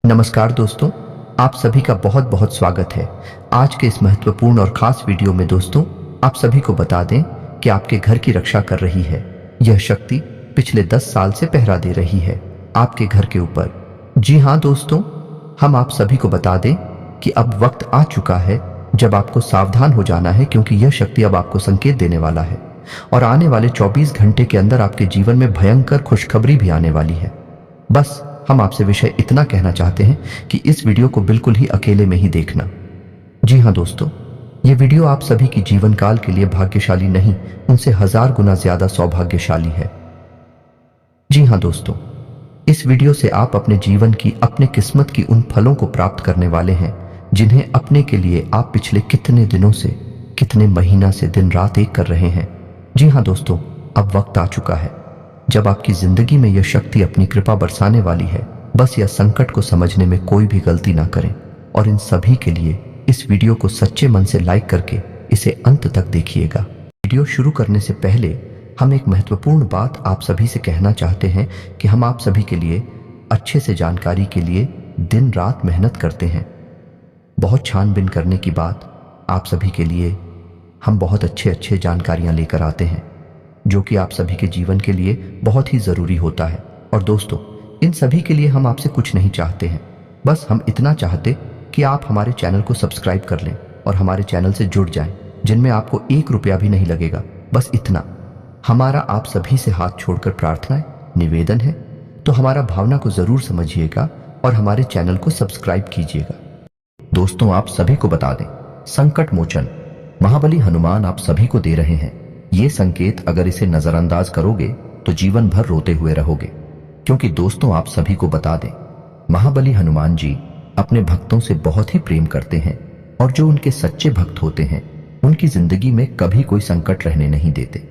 नमस्कार दोस्तों, आप सभी का बहुत बहुत स्वागत है। आज के इस महत्वपूर्ण और खास वीडियो में दोस्तों आप सभी को बता दें कि आपके घर की रक्षा कर रही है यह शक्ति पिछले 10 साल से पहरा दे रही है आपके घर के ऊपर। जी हाँ दोस्तों, हम आप सभी को बता दें कि अब वक्त आ चुका है जब आपको सावधान हो जाना है, क्योंकि यह शक्ति अब आपको संकेत देने वाला है और आने वाले 24 घंटे के अंदर आपके जीवन में भयंकर खुशखबरी भी आने वाली है। बस हम आपसे विषय इतना कहना चाहते हैं कि इस वीडियो को बिल्कुल ही अकेले में ही देखना। जी हाँ दोस्तों, ये वीडियो आप सभी की जीवन काल के लिए भाग्यशाली नहीं, उनसे 1000 गुना ज्यादा सौभाग्यशाली है। जी हाँ दोस्तों, इस वीडियो से आप अपने जीवन की, अपने किस्मत की उन फलों को प्राप्त करने वाले हैं जिन्हें अपने के लिए आप पिछले कितने दिनों से, कितने महीना से दिन रात एक कर रहे हैं। जी हाँ दोस्तों, अब वक्त आ चुका है जब आपकी जिंदगी में यह शक्ति अपनी कृपा बरसाने वाली है। बस यह संकट को समझने में कोई भी गलती ना करें और इन सभी के लिए इस वीडियो को सच्चे मन से लाइक करके इसे अंत तक देखिएगा। वीडियो शुरू करने से पहले हम एक महत्वपूर्ण बात आप सभी से कहना चाहते हैं कि हम आप सभी के लिए अच्छे से जानकारी के लिए दिन रात मेहनत करते हैं। बहुत छानबीन करने की बात आप सभी के लिए हम बहुत अच्छे जानकारियां लेकर आते हैं जो कि आप सभी के जीवन के लिए बहुत ही ज़रूरी होता है। और दोस्तों, इन सभी के लिए हम आपसे कुछ नहीं चाहते हैं, बस हम इतना चाहते कि आप हमारे चैनल को सब्सक्राइब कर लें और हमारे चैनल से जुड़ जाएं, जिनमें आपको 1 रुपया भी नहीं लगेगा। बस इतना हमारा आप सभी से हाथ छोड़कर प्रार्थना है, निवेदन है, तो हमारा भावना को ज़रूर समझिएगा और हमारे चैनल को सब्सक्राइब कीजिएगा। दोस्तों, आप सभी को बता दें, संकट मोचन महाबली हनुमान आप सभी को दे रहे हैं ये संकेत। अगर इसे नजरअंदाज करोगे तो जीवन भर रोते हुए रहोगे, क्योंकि दोस्तों आप सभी को बता दें, महाबली हनुमान जी अपने भक्तों से बहुत ही प्रेम करते हैं और जो उनके सच्चे भक्त होते हैं उनकी जिंदगी में कभी कोई संकट रहने नहीं देते।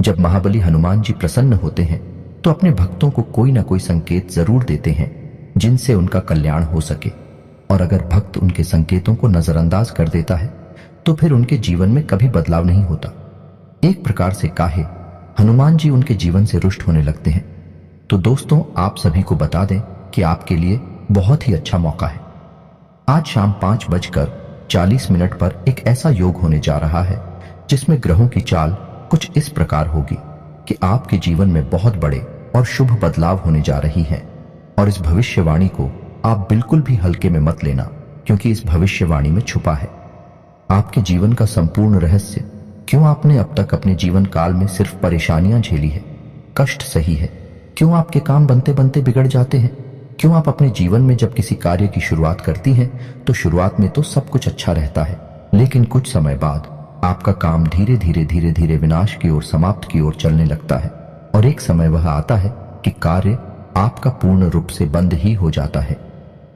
जब महाबली हनुमान जी प्रसन्न होते हैं तो अपने भक्तों को कोई ना कोई संकेत जरूर देते हैं जिनसे उनका कल्याण हो सके, और अगर भक्त उनके संकेतों को नजरअंदाज कर देता है तो फिर उनके जीवन में कभी बदलाव नहीं होता। एक प्रकार से काहे हनुमान जी उनके जीवन से रुष्ट होने लगते हैं। तो दोस्तों, आप सभी को बता दें कि आपके लिए बहुत ही अच्छा मौका है। आज शाम 5:40 पर एक ऐसा योग होने जा रहा है जिसमें ग्रहों की चाल कुछ इस प्रकार होगी कि आपके जीवन में बहुत बड़े और शुभ बदलाव होने जा रही है। और इस भविष्यवाणी को आप बिल्कुल भी हल्के में मत लेना, क्योंकि इस भविष्यवाणी में छुपा है आपके जीवन का संपूर्ण रहस्य। क्यों आपने अब तक अपने जीवन काल में सिर्फ परेशानियां झेली है, कष्ट सही है? क्यों आपके काम बनते बनते बिगड़ जाते हैं? क्यों आप अपने जीवन में जब किसी कार्य की शुरुआत करती हैं तो शुरुआत में तो सब कुछ अच्छा रहता है, लेकिन कुछ समय बाद आपका काम धीरे धीरे विनाश की ओर, समाप्त की ओर चलने लगता है और एक समय वह आता है कि कार्य आपका पूर्ण रूप से बंद ही हो जाता है,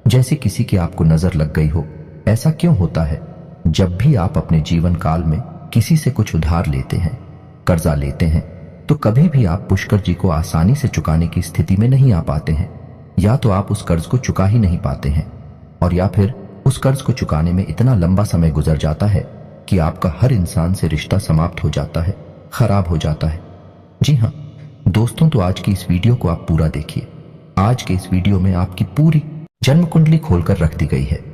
जैसे किसी की आपको नजर लग गई हो। ऐसा क्यों होता है? जब भी आप अपने जीवन काल में किसी से कुछ उधार लेते हैं, कर्जा लेते हैं, तो कभी भी आप पुष्कर जी को आसानी से चुकाने की स्थिति में नहीं आ पाते हैं। या तो आप उस कर्ज को चुका ही नहीं पाते हैं, और या फिर उस कर्ज को चुकाने में इतना लंबा समय गुजर जाता है कि आपका हर इंसान से रिश्ता समाप्त हो जाता है, खराब हो जाता है। जी हाँ दोस्तों, तो आज की इस वीडियो को आप पूरा देखिए। आज के इस वीडियो में आपकी पूरी जन्म कुंडली खोलकर रख दी गई है।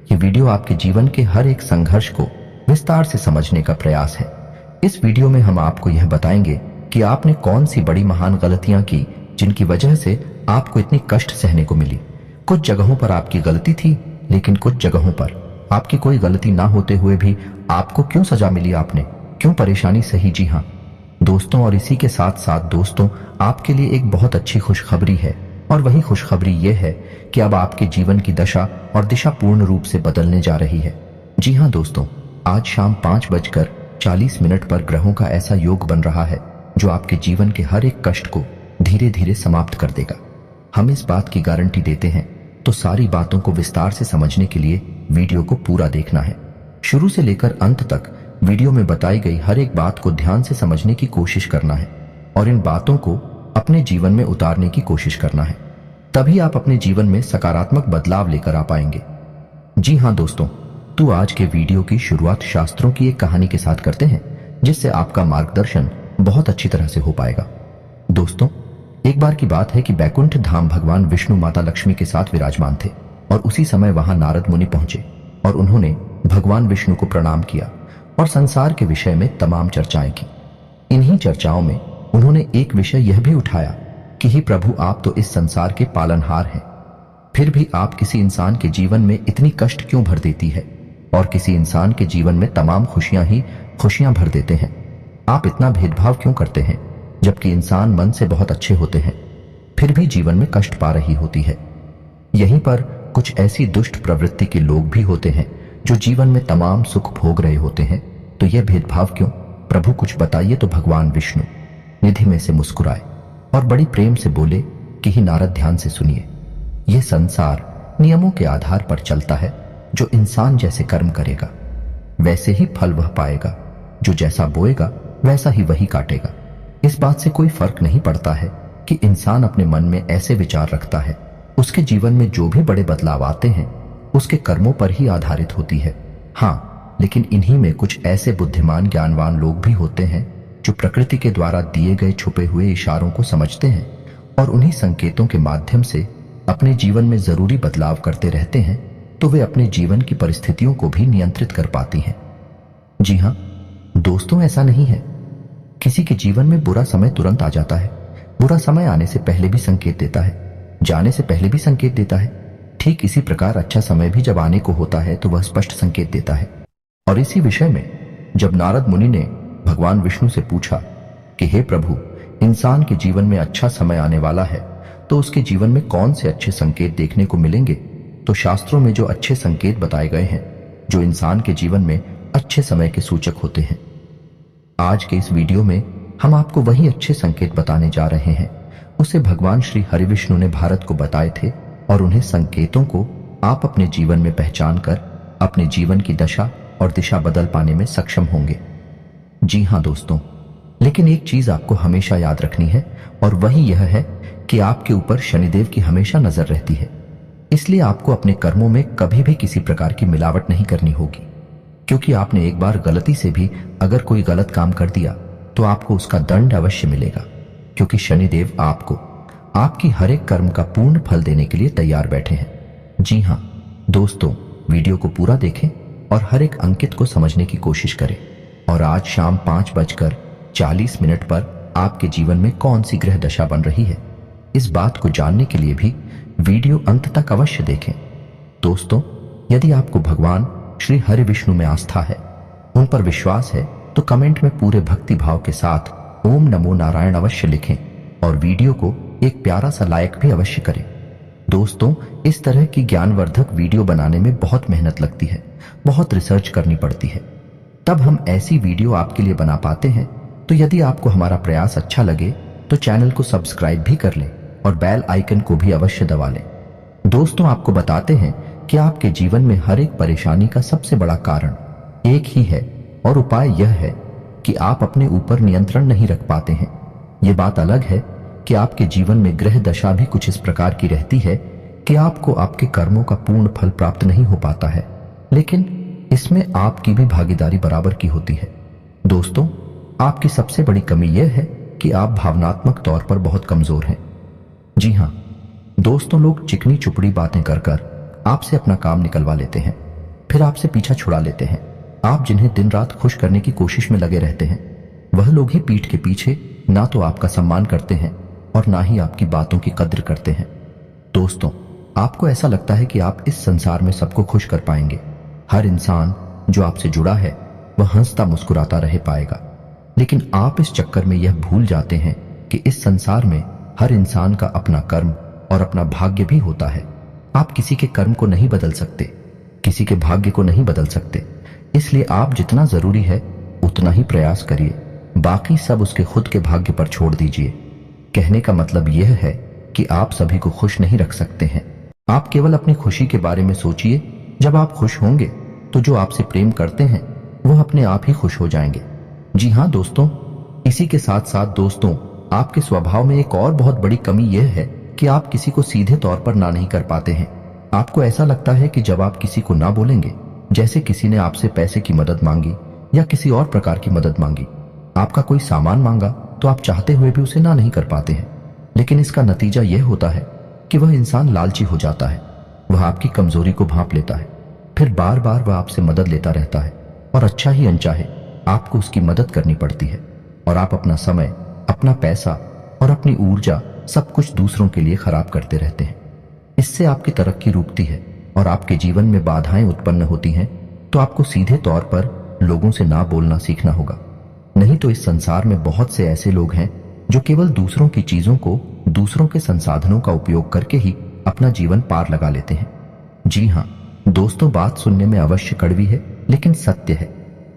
ये वीडियो आपके जीवन के हर एक संघर्ष को विस्तार से समझने का प्रयास है। इस वीडियो में हम आपको यह बताएंगे कि आपने कौन सी बड़ी महान गलतियां की जिनकी वजह से आपको इतनी कष्ट सहने को मिली। कुछ जगहों पर आपकी गलती थी, लेकिन कुछ जगहों पर आपकी कोई गलती ना होते हुए भी आपको क्यों सजा मिली, आपने क्यों परेशानी सही। जी हाँ दोस्तों, और इसी के साथ साथ दोस्तों आपके लिए एक बहुत अच्छी खुशखबरी है, और वही खुशखबरी ये है कि अब आपके जीवन की दशा और दिशा पूर्ण रूप से बदलने जा रही है। जी हाँ दोस्तों, आज शाम 5:40 पर ग्रहों का ऐसा योग बन रहा है जो आपके जीवन के हर एक कष्ट को धीरे धीरे समाप्त कर देगा। हम इस बात की गारंटी देते हैं, तो सारी बातों को विस्तार से समझने के लिए वीडियो को पूरा देखना है। शुरू से लेकर अंत तक वीडियो में बताई गई हर एक बात को ध्यान से समझने की कोशिश करना है और इन बातों को अपने जीवन में उतारने की कोशिश करना है। तभी आप अपने जीवन में सकारात्मक बदलाव लेकर आ पाएंगे। जी हाँ दोस्तों, तो आज के वीडियो की शुरुआत शास्त्रों की एक कहानी के साथ करते हैं, जिससे आपका मार्गदर्शन बहुत अच्छी तरह से हो पाएगा। दोस्तों, एक बार की बात है कि बैकुंठ धाम भगवान विष्णु माता लक्ष्मी के साथ विराजमान थे। और उसी समय वहां नारद मुनि पहुंचे और उन्होंने भगवान विष्णु को प्रणाम किया और संसार के विषय में तमाम चर्चाएं की। इन्हीं चर्चाओं में उन्होंने एक विषय यह भी उठाया कि हे प्रभु, आप तो इस संसार के पालनहार हैं, फिर भी आप किसी इंसान के जीवन में इतनी कष्ट क्यों भर देती है और किसी इंसान के जीवन में तमाम खुशियां ही खुशियां भर देते हैं। आप इतना भेदभाव क्यों करते हैं, जबकि इंसान मन से बहुत अच्छे होते हैं फिर भी जीवन में कष्ट पा रही होती है। यहीं पर कुछ ऐसी दुष्ट प्रवृत्ति के लोग भी होते हैं जो जीवन में तमाम सुख भोग रहे होते हैं, तो यह भेदभाव क्यों? प्रभु कुछ बताइए। तो भगवान विष्णु निधि में से मुस्कुराए और बड़ी प्रेम से बोले कि ही नारद, ध्यान से सुनिए। यह संसार नियमों के आधार पर चलता है। जो इंसान जैसे कर्म करेगा वैसे ही फल वह पाएगा, जो जैसा बोएगा वैसा ही वही काटेगा। इस बात से कोई फर्क नहीं पड़ता है कि इंसान अपने मन में ऐसे विचार रखता है, उसके जीवन में जो भी बड़े बदलाव आते हैं उसके कर्मों पर ही आधारित होती है। हाँ, लेकिन इन्हीं में कुछ ऐसे बुद्धिमान ज्ञानवान लोग भी होते हैं जो प्रकृति के द्वारा दिए गए छुपे हुए इशारों को समझते हैं और उन्हीं संकेतों के माध्यम से अपने जीवन में जरूरी बदलाव करते रहते हैं, तो वे अपने जीवन की परिस्थितियों को भी नियंत्रित कर पाती हैं। जी हाँ दोस्तों, ऐसा नहीं है किसी के जीवन में बुरा समय तुरंत आ जाता है। बुरा समय आने से पहले भी संकेत देता है, जाने से पहले भी संकेत देता है। ठीक इसी प्रकार अच्छा समय भी जब आने को होता है तो वह स्पष्ट संकेत देता है। और इसी विषय में जब नारद मुनि ने भगवान विष्णु से पूछा कि हे प्रभु, इंसान के जीवन में अच्छा समय आने वाला है तो उसके जीवन में कौन से अच्छे संकेत देखने को मिलेंगे, तो शास्त्रों में जो अच्छे संकेत बताए गए हैं जो इंसान के जीवन में अच्छे समय के सूचक होते हैं, आज के इस वीडियो में हम आपको वही अच्छे संकेत बताने जा रहे हैं। उसे भगवान श्री हरिविष्णु ने भारत को बताए थे और उन्हें संकेतों को आप अपने जीवन में पहचान कर अपने जीवन की दशा और दिशा बदल पाने में सक्षम होंगे। जी हाँ दोस्तों, लेकिन एक चीज आपको हमेशा याद रखनी है और वही यह है कि आपके ऊपर शनिदेव की हमेशा नजर रहती है। इसलिए आपको अपने कर्मों में कभी भी किसी प्रकार की मिलावट नहीं करनी होगी, क्योंकि आपने एक बार गलती से भी अगर कोई गलत काम कर दिया तो आपको उसका दंड अवश्य मिलेगा, क्योंकि शनिदेव आपको आपकी हर एक कर्म का पूर्ण फल देने के लिए तैयार बैठे हैं। जी हाँ दोस्तों, वीडियो को पूरा देखें और हर एक अंकित को समझने की कोशिश करें। और आज शाम 5:40 पर आपके जीवन में कौन सी ग्रह दशा बन रही है, इस बात को जानने के लिए भी वीडियो अंत तक अवश्य देखें। दोस्तों, यदि आपको भगवान श्री हरि विष्णु में आस्था है, उन पर विश्वास है, तो कमेंट में पूरे भक्ति भाव के साथ ओम नमो नारायण अवश्य लिखें और वीडियो को एक प्यारा सा लाइक भी अवश्य करें। दोस्तों, इस तरह की ज्ञानवर्धक वीडियो बनाने में बहुत मेहनत लगती है, बहुत रिसर्च करनी पड़ती है, तब हम ऐसी वीडियो आपके लिए बना पाते हैं। तो यदि आपको हमारा प्रयास अच्छा लगे तो चैनल को सब्सक्राइब भी कर लें और बेल आइकन को भी अवश्य दबा लें। दोस्तों, आपको बताते हैं कि आपके जीवन में हर एक परेशानी का सबसे बड़ा कारण एक ही है और उपाय यह है कि आप अपने ऊपर नियंत्रण नहीं रख पाते हैं। ये बात अलग है कि आपके जीवन में ग्रह दशा भी कुछ इस प्रकार की रहती है कि आपको आपके कर्मों का पूर्ण फल प्राप्त नहीं हो पाता है, लेकिन इसमें आपकी भी भागीदारी बराबर की होती है। दोस्तों, आपकी सबसे बड़ी कमी यह है कि आप भावनात्मक तौर पर बहुत कमजोर हैं। जी हाँ दोस्तों, लोग चिकनी चुपड़ी बातें कर कर आपसे अपना काम निकलवा लेते हैं, फिर आपसे पीछा छुड़ा लेते हैं। आप जिन्हें दिन रात खुश करने की कोशिश में लगे रहते हैं, वह लोग ही पीठ के पीछे ना तो आपका सम्मान करते हैं और ना ही आपकी बातों की कद्र करते हैं। दोस्तों, आपको ऐसा लगता है कि आप इस संसार में सबको खुश कर पाएंगे, हर इंसान जो आपसे जुड़ा है वह हंसता मुस्कुराता रह पाएगा, लेकिन आप इस चक्कर में यह भूल जाते हैं कि इस संसार में हर इंसान का अपना कर्म और अपना भाग्य भी होता है। आप किसी के कर्म को नहीं बदल सकते, किसी के भाग्य को नहीं बदल सकते, इसलिए आप जितना जरूरी है उतना ही प्रयास करिए, बाकी सब उसके खुद के भाग्य पर छोड़ दीजिए। कहने का मतलब यह है कि आप सभी को खुश नहीं रख सकते हैं। आप केवल अपनी खुशी के बारे में सोचिए। जब आप खुश होंगे तो जो आपसे प्रेम करते हैं वह अपने आप ही खुश हो जाएंगे। जी हाँ दोस्तों, इसी के साथ साथ दोस्तों, आपके स्वभाव में एक और बहुत बड़ी कमी यह है कि आप किसी को सीधे तौर पर ना नहीं कर पाते हैं। आपको ऐसा लगता है कि जब आप किसी को ना बोलेंगे, जैसे किसी ने आपसे पैसे की मदद मांगी या किसी और प्रकार की मदद मांगी, आपका कोई सामान मांगा, तो आप चाहते हुए भी उसे ना नहीं कर पाते हैं। लेकिन इसका नतीजा यह होता है कि वह इंसान लालची हो जाता है, वह आपकी कमजोरी को भांप लेता है, फिर बार बार वह आपसे मदद लेता रहता है और अच्छा ही अनचाहे आपको उसकी मदद करनी पड़ती है और आप अपना समय, अपना पैसा और अपनी ऊर्जा सब कुछ दूसरों के लिए खराब करते रहते हैं। इससे आपकी तरक्की रुकती है और आपके जीवन में बाधाएं उत्पन्न होती हैं। तो आपको सीधे तौर पर लोगों से ना बोलना सीखना होगा, नहीं तो इस संसार में बहुत से ऐसे लोग हैं जो केवल दूसरों की चीजों को, दूसरों के संसाधनों का उपयोग करके ही अपना जीवन पार लगा लेते हैं। जी हाँ दोस्तों, बात सुनने में अवश्य कड़वी है लेकिन सत्य है।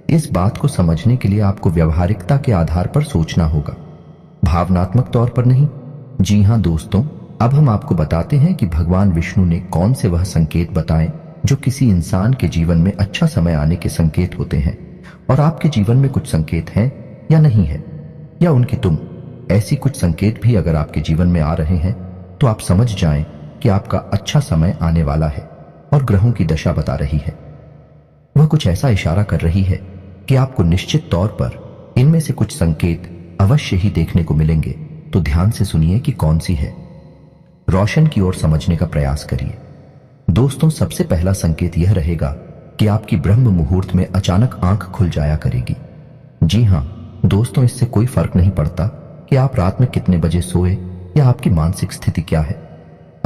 इस बात को समझने के लिए आपको व्यवहारिकता के आधार पर सोचना होगा, भावनात्मक तौर पर नहीं। जी हाँ दोस्तों, अब हम आपको बताते हैं कि भगवान विष्णु ने कौन से वह संकेत बताए जो किसी इंसान के जीवन में अच्छा समय आने के संकेत होते हैं। और आपके जीवन में कुछ संकेत हैं या नहीं है, या उनकी तुम ऐसी कुछ संकेत भी अगर आपके जीवन में आ रहे हैं तो आप समझ जाएं कि आपका अच्छा समय आने वाला है और ग्रहों की दशा बता रही है। वह कुछ ऐसा इशारा कर रही है कि आपको निश्चित तौर पर इनमें से कुछ संकेत अवश्य ही देखने को मिलेंगे। तो ध्यान से सुनिए कि कौन सी है। रोशन की ओर समझने का प्रयास करिए। दोस्तों, सबसे पहला संकेत यह रहेगा कि आपकी ब्रह्म मुहूर्त में अचानक आंख खुल जाया करेगी। जी हां दोस्तों, इससे कोई फर्क नहीं पड़ता कि आप रात में कितने बजे सोए या आपकी मानसिक स्थिति क्या है,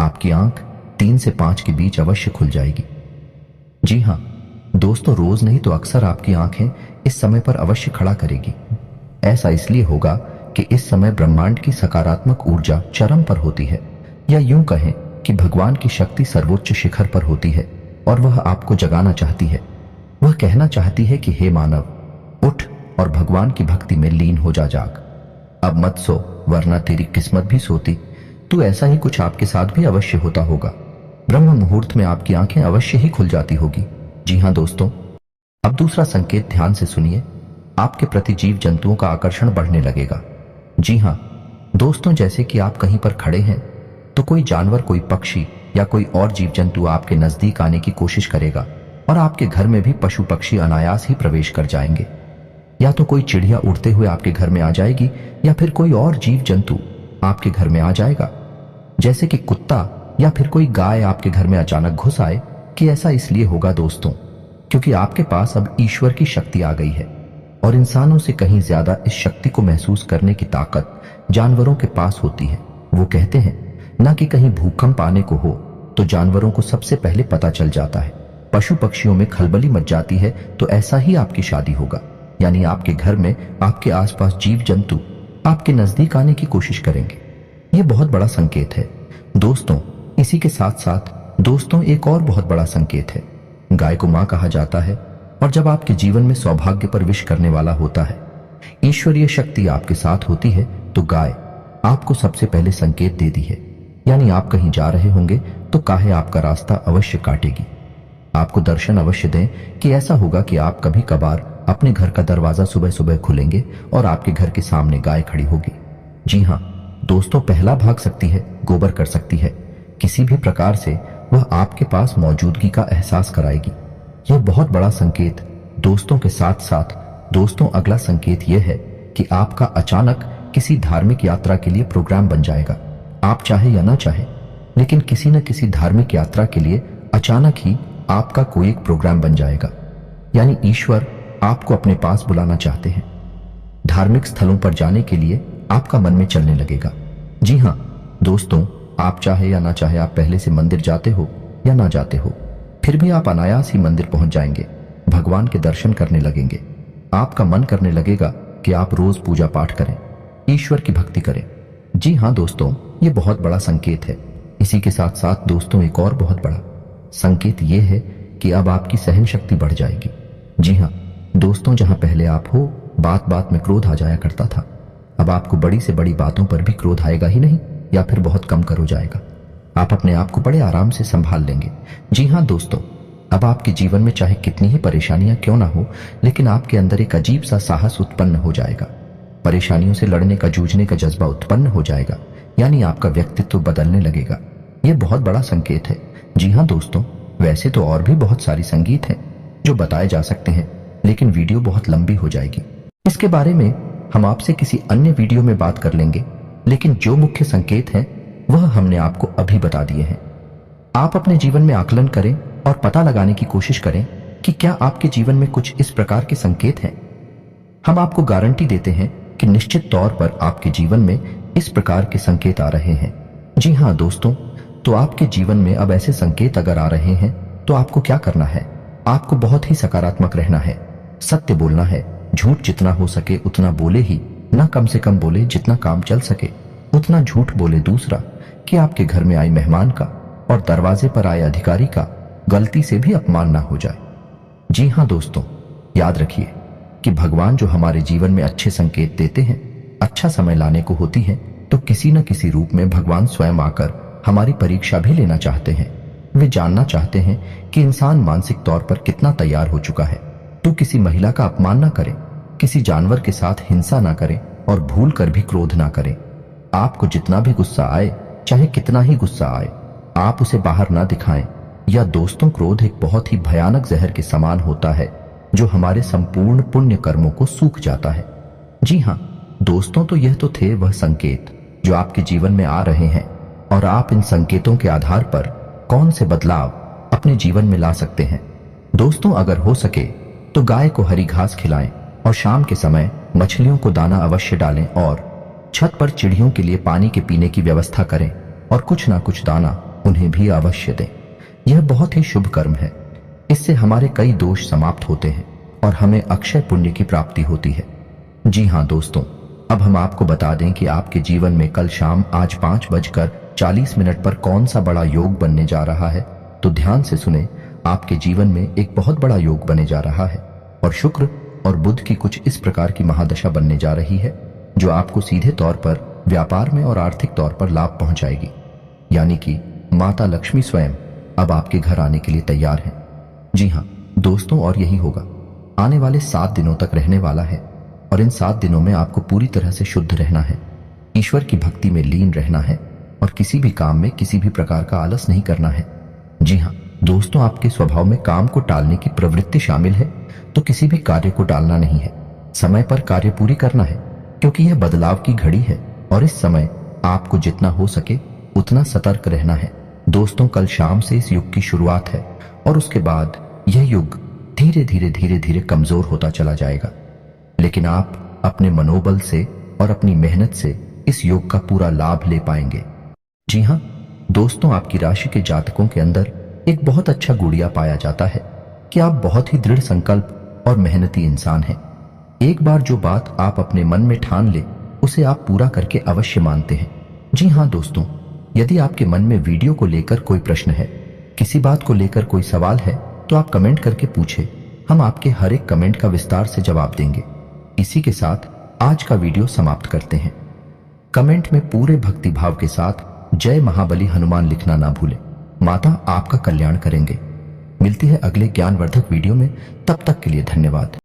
आपकी आंख 3 से 5 के बीच अवश्य खुल जाएगी। जी हां दोस्तों, रोज नहीं तो अक्सर आपकी आंखें इस समय पर अवश्य खड़ा करेगी। ऐसा इसलिए होगा कि इस समय ब्रह्मांड की सकारात्मक ऊर्जा चरम पर होती है, या यूं कहें कि भगवान की शक्ति सर्वोच्च शिखर पर होती है और वह आपको जगाना चाहती है। वह कहना चाहती है कि हे मानव, उठ और भगवान की भक्ति में लीन हो जा, जाग। अब मत सो, वरना तेरी किस्मत भी सोती। तो ऐसा ही कुछ आपके साथ भी अवश्य होता होगा। ब्रह्म मुहूर्त में आपकी आंखें अवश्य ही खुल जाती होगी। जी हां दोस्तों, अब दूसरा संकेत ध्यान से सुनिए। आपके प्रति जीव जंतुओं का आकर्षण बढ़ने लगेगा। जी हां दोस्तों, जैसे कि आप कहीं पर खड़े हैं तो कोई जानवर, कोई पक्षी या कोई और जीव जंतु आपके नजदीक आने की कोशिश करेगा और आपके घर में भी पशु पक्षी अनायास ही प्रवेश कर जाएंगे। या तो कोई चिड़िया उड़ते हुए आपके घर में आ जाएगी या फिर कोई और जीव जंतु आपके घर में आ जाएगा, जैसे कि कुत्ता या फिर कोई गाय आपके घर में अचानक घुस आए। कि ऐसा इसलिए होगा दोस्तों क्योंकि आपके पास अब ईश्वर की शक्ति आ गई है और इंसानों से कहीं ज्यादा इस शक्ति को महसूस करने की ताकत जानवरों के पास होती है। वो कहते हैं ना कि कहीं भूकंप आने को हो तो जानवरों को सबसे पहले पता चल जाता है, पशु पक्षियों में खलबली मच जाती है। तो ऐसा ही आपकी शादी होगा, यानी आपके घर में आपके आसपास जीव जंतु आपके नजदीक आने की कोशिश करेंगे। ये बहुत बड़ा संकेत है दोस्तों। इसी के साथ साथ दोस्तों एक और बहुत बड़ा संकेत है। गाय को मां कहा जाता है और जब आपके जीवन में सौभाग्य पर विश करने वाला होता है, ईश्वरीय शक्ति आपके साथ होती है, तो गाय आपको सबसे पहले संकेत देती है। यानी आप कहीं जा रहे होंगे तो काहे आपका रास्ता अवश्य काटेगी, आपको दर्शन अवश्य दें कि ऐसा होगा कि आप कभी कभार अपने घर का दरवाजा सुबह सुबह खुलेंगे और आपके घर के सामने गाय खड़ी होगी। जी हाँ दोस्तों, पहला भाग सकती है, गोबर कर सकती है, किसी भी प्रकार से वह आपके पास मौजूदगी का एहसास कराएगी। यह बहुत बड़ा संकेत दोस्तों के साथ साथ दोस्तों अगला संकेत यह है कि आपका अचानक किसी धार्मिक यात्रा के लिए प्रोग्राम बन जाएगा। आप चाहे या ना चाहे, लेकिन किसी न किसी धार्मिक यात्रा के लिए अचानक ही आपका कोई एक प्रोग्राम बन जाएगा। यानी ईश्वर आपको अपने पास बुलाना चाहते हैं। धार्मिक स्थलों पर जाने के लिए आपका मन में चलने लगेगा। जी हाँ दोस्तों, आप चाहे या ना चाहे, आप पहले से मंदिर जाते हो या ना जाते हो, फिर भी आप अनायास ही मंदिर पहुंच जाएंगे, भगवान के दर्शन करने लगेंगे। आपका मन करने लगेगा कि आप रोज पूजा पाठ करें, ईश्वर की भक्ति करें। जी हाँ दोस्तों, ये बहुत बड़ा संकेत है। इसी के साथ साथ दोस्तों एक और बहुत बड़ा संकेत ये है कि अब आपकी सहन शक्ति बढ़ जाएगी। जी हाँ दोस्तों, जहां पहले आप हो बात बात में क्रोध आ जाया करता था, अब आपको बड़ी से बड़ी बातों पर भी क्रोध आएगा ही नहीं, या फिर बहुत कम कर हो जाएगा। आप अपने आप को बड़े आराम से संभाल लेंगे। जी हाँ दोस्तों, अब आपके जीवन में चाहे कितनी ही परेशानियां क्यों ना हो, लेकिन आपके अंदर एक अजीब सा साहस उत्पन्न हो जाएगा। परेशानियों से लड़ने का, जूझने का जज्बा उत्पन्न हो जाएगा, यानी आपका व्यक्तित्व बदलने लगेगा। यह बहुत बड़ा संकेत है। जी हाँ दोस्तों, वैसे तो और भी बहुत सारी संगीत हैं जो बताए जा सकते हैं, लेकिन वीडियो बहुत लंबी हो जाएगी। इसके बारे में हम आपसे किसी अन्य वीडियो में बात कर लेंगे, लेकिन जो मुख्य संकेत हैं वह हमने आपको अभी बता दिए हैं। आप अपने जीवन में आकलन करें और पता लगाने की कोशिश करें कि क्या आपके जीवन में कुछ इस प्रकार के संकेत हैं। हम आपको गारंटी देते हैं कि निश्चित तौर पर आपके जीवन में इस प्रकार के संकेत आ रहे हैं। जी हाँ दोस्तों, तो आपके जीवन में अब ऐसे संकेत अगर आ रहे हैं तो आपको क्या करना है? आपको बहुत ही सकारात्मक रहना है, सत्य बोलना है, झूठ जितना हो सके उतना बोले ही, ना कम से कम बोले, जितना काम चल सके उतना झूठ बोले। दूसरा कि आपके घर में आए मेहमान का और दरवाजे पर आए अधिकारी का गलती से भी अपमान ना हो जाए। जी हाँ दोस्तों, याद रखिए कि भगवान जो हमारे जीवन में अच्छे संकेत देते हैं, अच्छा समय लाने को होती है, तो किसी न किसी रूप में भगवान स्वयं आकर हमारी परीक्षा भी लेना चाहते हैं। वे जानना चाहते हैं कि इंसान मानसिक तौर पर कितना तैयार हो चुका है। तो किसी महिला का अपमान ना करें, किसी जानवर के साथ हिंसा ना करें और भूल कर भी क्रोध ना करें। आपको जितना भी गुस्सा आए, चाहे कितना ही गुस्सा आए, आप उसे बाहर ना दिखाएं। या दोस्तों, क्रोध एक बहुत ही भयानक जहर के समान होता है जो हमारे संपूर्ण पुण्य कर्मों को सूख जाता है। जी हाँ दोस्तों, तो यह तो थे वह संकेत जो आपके जीवन में आ रहे हैं और आप इन संकेतों के आधार पर कौन से बदलाव अपने जीवन में ला सकते हैं। दोस्तों, अगर हो सके तो गाय को हरी घास खिलाएं और शाम के समय मछलियों को दाना अवश्य डालें और छत पर चिड़ियों के लिए पानी के पीने की व्यवस्था करें और कुछ ना कुछ दाना उन्हें भी अवश्य दें। यह बहुत ही शुभ कर्म है। इससे हमारे कई दोष समाप्त होते हैं और हमें अक्षय पुण्य की प्राप्ति होती है। जी हाँ दोस्तों, अब हम आपको बता दें कि आपके जीवन में कल शाम आज 5:40 पर कौन सा बड़ा योग बनने जा रहा है। तो ध्यान से सुने, आपके जीवन में एक बहुत बड़ा योग बने जा रहा है और शुक्र और बुध की कुछ इस प्रकार की महादशा बनने जा रही है जो आपको सीधे तौर पर व्यापार में और आर्थिक तौर पर लाभ पहुंचाएगी। यानी कि माता लक्ष्मी स्वयं अब आपके घर आने के लिए तैयार हैं। जी हाँ दोस्तों, और यही होगा, आने वाले 7 दिनों तक रहने वाला है और इन 7 दिनों में आपको पूरी तरह से शुद्ध रहना है, ईश्वर की भक्ति में लीन रहना है और किसी भी काम में किसी भी प्रकार का आलस नहीं करना है। जी हाँ दोस्तों, आपके स्वभाव में काम को टालने की प्रवृत्ति शामिल है, तो किसी भी कार्य को टालना नहीं है, समय पर कार्य पूरी करना है, क्योंकि यह बदलाव की घड़ी है और इस समय आपको जितना हो सके उतना सतर्क रहना है। दोस्तों, कल शाम से इस युग की शुरुआत है और उसके बाद यह युग धीरे धीरे कमजोर होता चला जाएगा, लेकिन आप अपने मनोबल से और अपनी मेहनत से इस योग का पूरा लाभ ले पाएंगे। जी हाँ दोस्तों, आपकी राशि के जातकों के अंदर एक बहुत अच्छा गुड़िया पाया जाता है कि आप बहुत ही दृढ़ संकल्प और मेहनती इंसान हैं। एक बार जो बात आप अपने मन में ठान ले उसे आप पूरा करके अवश्य मानते हैं। जी हाँ दोस्तों, यदि आपके मन में वीडियो को लेकर कोई प्रश्न है, किसी बात को लेकर कोई सवाल है, तो आप कमेंट करके पूछे, हम आपके हर एक कमेंट का विस्तार से जवाब देंगे। इसी के साथ आज का वीडियो समाप्त करते हैं। कमेंट में पूरे भक्ति भाव के साथ जय महाबली हनुमान लिखना ना भूलें। माता आपका कल्याण करेंगे। मिलती है अगले ज्ञानवर्धक वीडियो में, तब तक के लिए धन्यवाद।